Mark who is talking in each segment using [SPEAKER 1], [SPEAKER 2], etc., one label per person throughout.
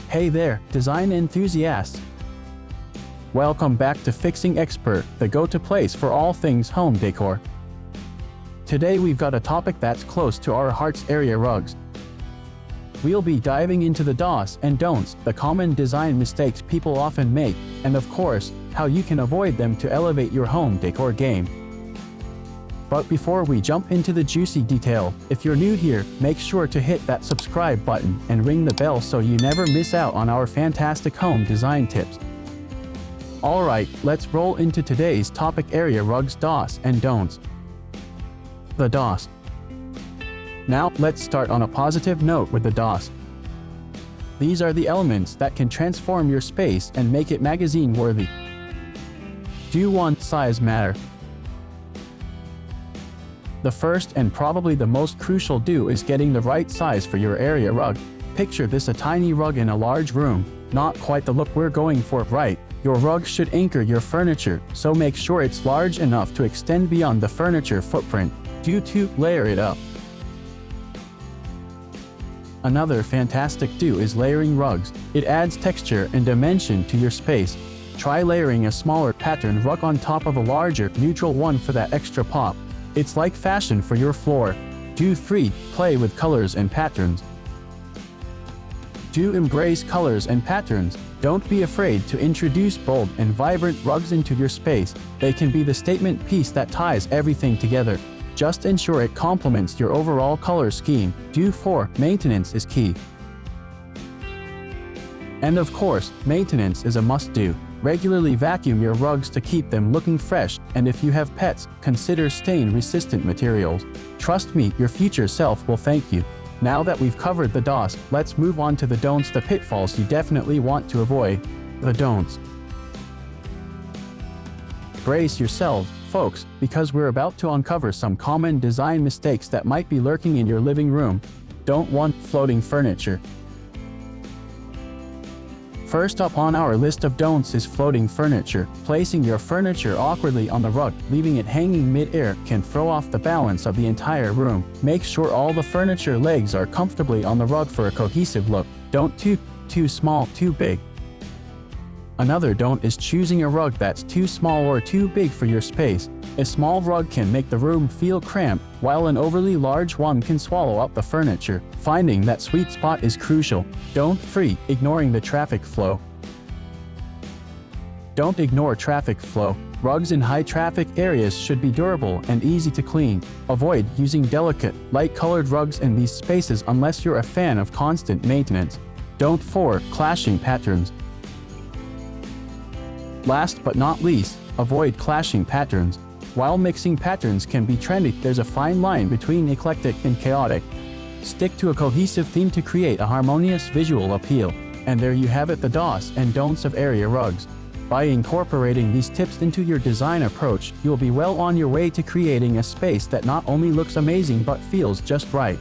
[SPEAKER 1] Hey there, design enthusiasts! Welcome back to Fixing Expert, the go-to place for all things home decor. Today we've got a topic that's close to our hearts: area rugs. We'll be diving into the do's and don'ts, the common design mistakes people often make, and of course, how you can avoid them to elevate your home decor game. But before we jump into the juicy detail, if you're new here, make sure to hit that subscribe button and ring the bell so you never miss out on our fantastic home design tips. Alright, let's roll into today's topic: area rugs, do's and don'ts. The do's. Now, let's start on a positive note with the do's. These are the elements that can transform your space and make it magazine-worthy. Do one size matter? The first and probably the most crucial do is getting the right size for your area rug. Picture this: a tiny rug in a large room. Not quite the look we're going for, right? Your rug should anchor your furniture, so make sure it's large enough to extend beyond the furniture footprint. Do 2, layer it up. Another fantastic do is layering rugs. It adds texture and dimension to your space. Try layering a smaller pattern rug on top of a larger, neutral one for that extra pop. It's like fashion for your floor. Do 3, play with colors and patterns. Do embrace colors and patterns. Don't be afraid to introduce bold and vibrant rugs into your space. They can be the statement piece that ties everything together. Just ensure it complements your overall color scheme. Do 4, maintenance is key. And of course, maintenance is a must-do. Regularly vacuum your rugs to keep them looking fresh, and if you have pets, consider stain-resistant materials. Trust me, your future self will thank you. Now that we've covered the do's, let's move on to the don'ts, the pitfalls you definitely want to avoid. The don'ts. Brace yourselves, folks, because we're about to uncover some common design mistakes that might be lurking in your living room. Don't want floating furniture. First up on our list of don'ts is floating furniture. Placing your furniture awkwardly on the rug, leaving it hanging mid-air, can throw off the balance of the entire room. Make sure all the furniture legs are comfortably on the rug for a cohesive look. Don't too small, too big. Another don't is choosing a rug that's too small or too big for your space. A small rug can make the room feel cramped, while an overly large one can swallow up the furniture. Finding that sweet spot is crucial. Don't 3, ignoring the traffic flow. Don't ignore traffic flow. Rugs in high-traffic areas should be durable and easy to clean. Avoid using delicate, light-colored rugs in these spaces unless you're a fan of constant maintenance. Don't 4, clashing patterns. Last but not least, avoid clashing patterns. While mixing patterns can be trendy, there's a fine line between eclectic and chaotic. Stick to a cohesive theme to create a harmonious visual appeal. And there you have it, the do's and don'ts of area rugs. By incorporating these tips into your design approach, you'll be well on your way to creating a space that not only looks amazing but feels just right.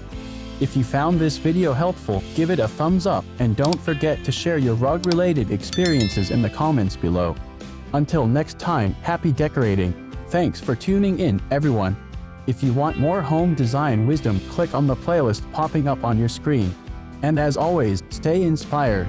[SPEAKER 1] If you found this video helpful, give it a thumbs up and don't forget to share your rug-related experiences in the comments below. Until next time, happy decorating. Thanks for tuning in, everyone. If you want more home design wisdom, click on the playlist popping up on your screen. And as always, stay inspired.